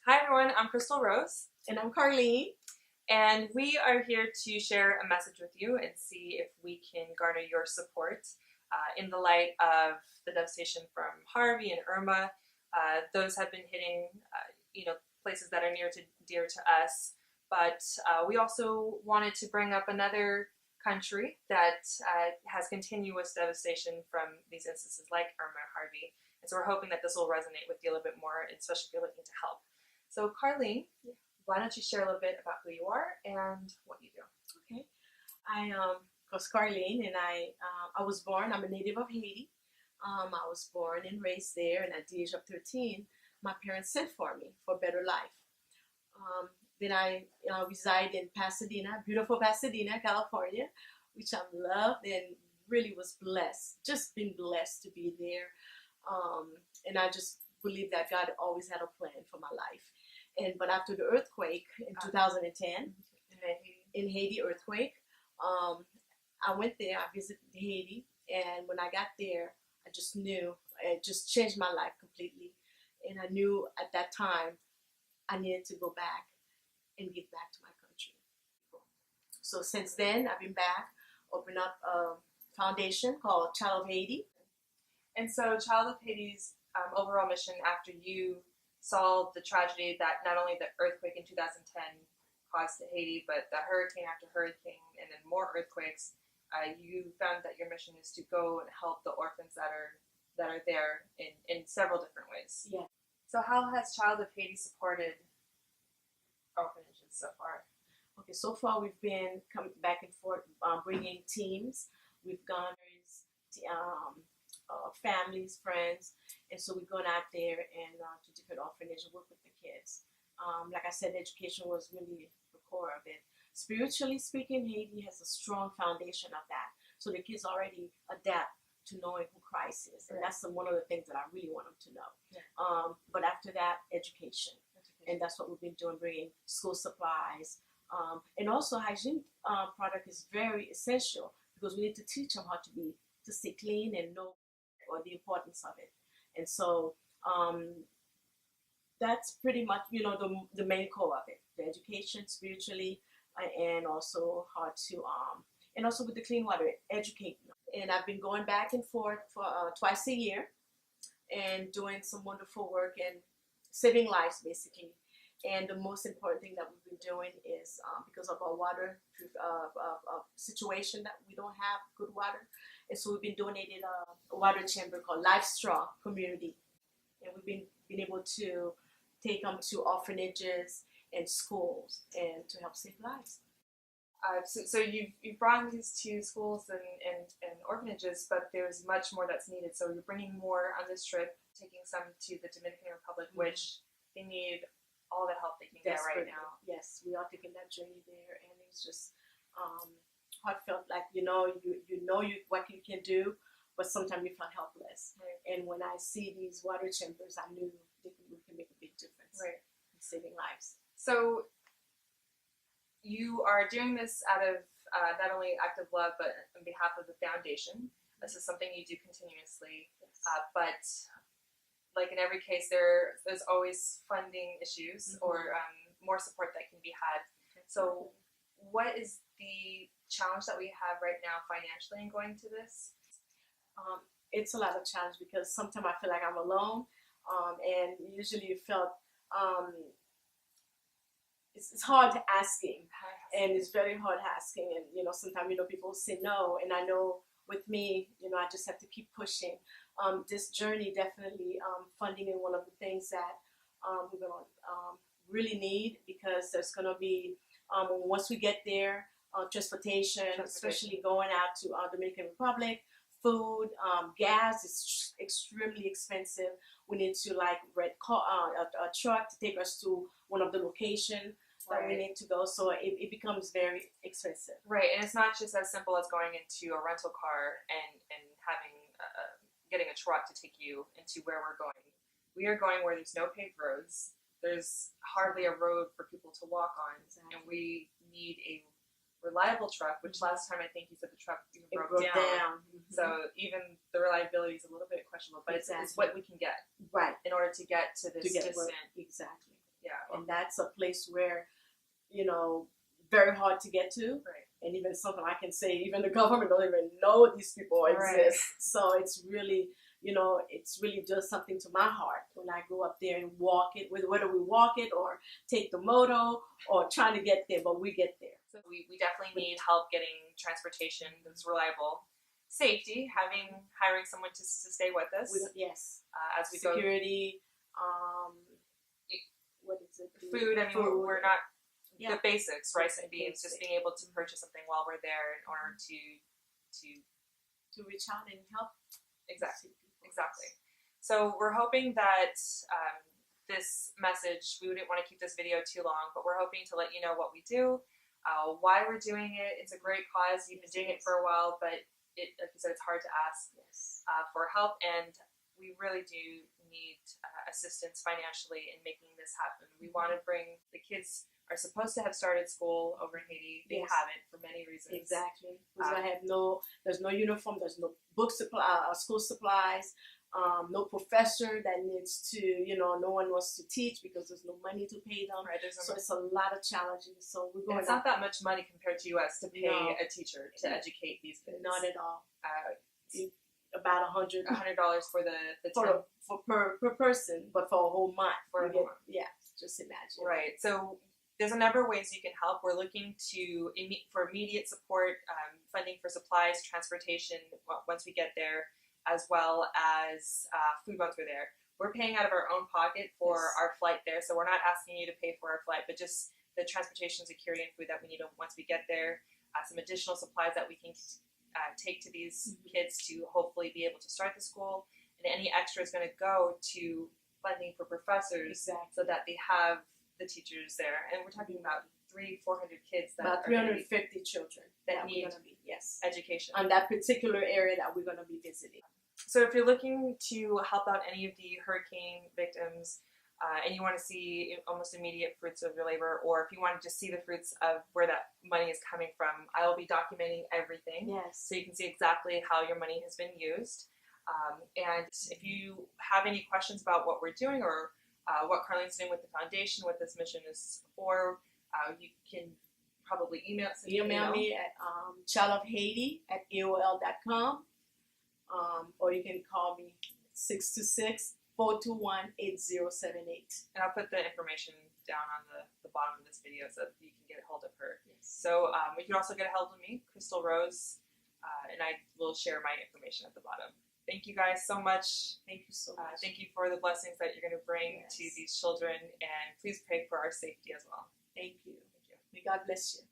Hi everyone, I'm Crystal Rose, And I'm Carlene. and we are here to share a message with you and see if we can garner your support in the light of the devastation from Harvey and Irma. Those have been hitting, places that are near to dear to us. But we also wanted to bring up another country that has continuous devastation from these instances like Irma and Harvey. And so we're hoping that this will resonate with you a little bit more, especially if you're looking to help. So Carlene, why don't you share a little bit about who you are and what you do? Okay. I was Carlene, and I was born. I'm a native of Haiti. I was born and raised there, and at the age of 13, my parents sent for me for a better life. Then I reside in Pasadena, beautiful Pasadena, California, which I loved and really was blessed. Just been blessed to be there, and I just believe that God always had a plan for my life. But after the earthquake in 2010, in Haiti earthquake, I went there. I visited Haiti, and when I got there, I just knew it just changed my life completely. And I knew at that time I needed to go back and give back to my country. So since then, I've been back, opened up a foundation called Child of Haiti. And so Child of Haiti's overall mission after you saw the tragedy that not only the earthquake in 2010 caused to Haiti, but the hurricane after hurricane and then more earthquakes, you found that your mission is to go and help the orphans that are there in several different ways. Yeah. So how has Child of Haiti supported orphanages so far? Okay, so far we've been coming back and forth, bringing teams. We've gone families, friends, and so we've gone out there and to different orphanages and work with the kids. Like I said, education was really the core of it. Spiritually speaking, Haiti has a strong foundation of that, so the kids already adapt to knowing who Christ is, and that's one of the things that I really want them to know. Yeah. But after that, education, and that's what we've been doing, bringing school supplies, and also hygiene product is very essential because we need to teach them how to stay clean and know or the importance of it. And so that's pretty much the main core of it: the education spiritually, and also how to and also with the clean water, educate them. And I've been going back and forth for twice a year and doing some wonderful work and saving lives basically. And the most important thing that we've been doing is because of our water situation, that we don't have good water. And so we've been donating a water chamber called Life Straw Community. And we've been able to take them to orphanages and schools and to help save lives. So you've brought these to schools and orphanages, but there's much more that's needed. So you're bringing more on this trip, taking some to the Dominican Republic, which they need all the help they can get right now. Yes, we are taking that journey there, and it's just heartfelt. Like you know what you can do, but sometimes you feel helpless. Right. And when I see these water chambers, I knew we can make a big difference. Right. In saving lives. So you are doing this out of not only act of love, but on behalf of the foundation. This is something you do continuously, yes. But like in every case, there's always funding issues or more support that can be had. So what is the challenge that we have right now financially in going to this? It's a lot of challenge because sometimes I feel like I'm alone, and usually you felt it's hard asking, and it's very hard asking, and sometimes people say no, and I know with me, I just have to keep pushing. This journey definitely funding is one of the things that we're going to really need, because there's going to be once we get there, transportation, especially going out to Dominican Republic, food, gas is extremely expensive. We need to rent a truck to take us to one of the locations that we need to go, so it becomes very expensive. Right, and it's not just as simple as going into a rental car and having getting a truck to take you into where we're going. We are going where there's no paved roads. There's hardly a road for people to walk on, and we need a reliable truck, which last time I think you said the truck even broke down. So even the reliability is a little bit questionable, but it's what we can get right in order to get to this distant. Exactly. Yeah. And that's a place where, very hard to get to. Right. And even something I can say, even the government don't even know these people exist. So it's really, it's really does something to my heart when I go up there and walk it, whether we walk it or take the moto or trying to get there, but we get there. So we definitely need help getting transportation that's reliable. Safety, hiring someone to stay with us. Yes. As we Security, what is it? Food. I mean, we're not Yeah. the basics, rice and beans. Basic. Just being able to purchase something while we're there in order to reach out and help. Exactly. So we're hoping that this message, we wouldn't want to keep this video too long, but we're hoping to let you know what we do, why we're doing it. It's a great cause. You've been doing it for a while, but like you said, it's hard to ask for help, and we really do need assistance financially in making this happen. We want to bring the kids are supposed to have started school over in Haiti. They haven't for many reasons. Exactly. There's no uniform, there's no book supply, school supplies, no professor that needs to, no one wants to teach because there's no money to pay them. Right. So it's a lot of challenges. So we're going. It's not that much money compared to US to pay a teacher to educate these kids. Not at all. About $100 for per person, but for a whole month. Month. Yeah, just imagine. Right. So there's a number of ways you can help. We're looking for immediate support, funding for supplies, transportation once we get there, as well as food once we're there. We're paying out of our own pocket for our flight there, so we're not asking you to pay for our flight, but just the transportation, security, and food that we need once we get there. Some additional supplies that we can take to these kids to hopefully be able to start the school, and any extra is going to go to funding for professors so that they have the teachers there. And we're talking about 300-400 kids about 350 children that need education on that particular area that we're going to be visiting. So if you're looking to help out any of the hurricane victims and you want to see almost immediate fruits of your labor, or if you want to just see the fruits of where that money is coming from, I will be documenting everything so you can see exactly how your money has been used. And if you have any questions about what we're doing or what Carlene's doing with the foundation, what this mission is for, you can probably email me at childofhaiti@aol.com, or you can call me 626-421-8078. And I'll put the information down on the bottom of this video so that you can get a hold of her. So you can also get a hold of me, Crystal Rose, and I will share my information at the bottom. Thank you guys so much. Thank you so much. Thank you for the blessings that you're going to bring to these children, and please pray for our safety as well. Thank you. May God bless you.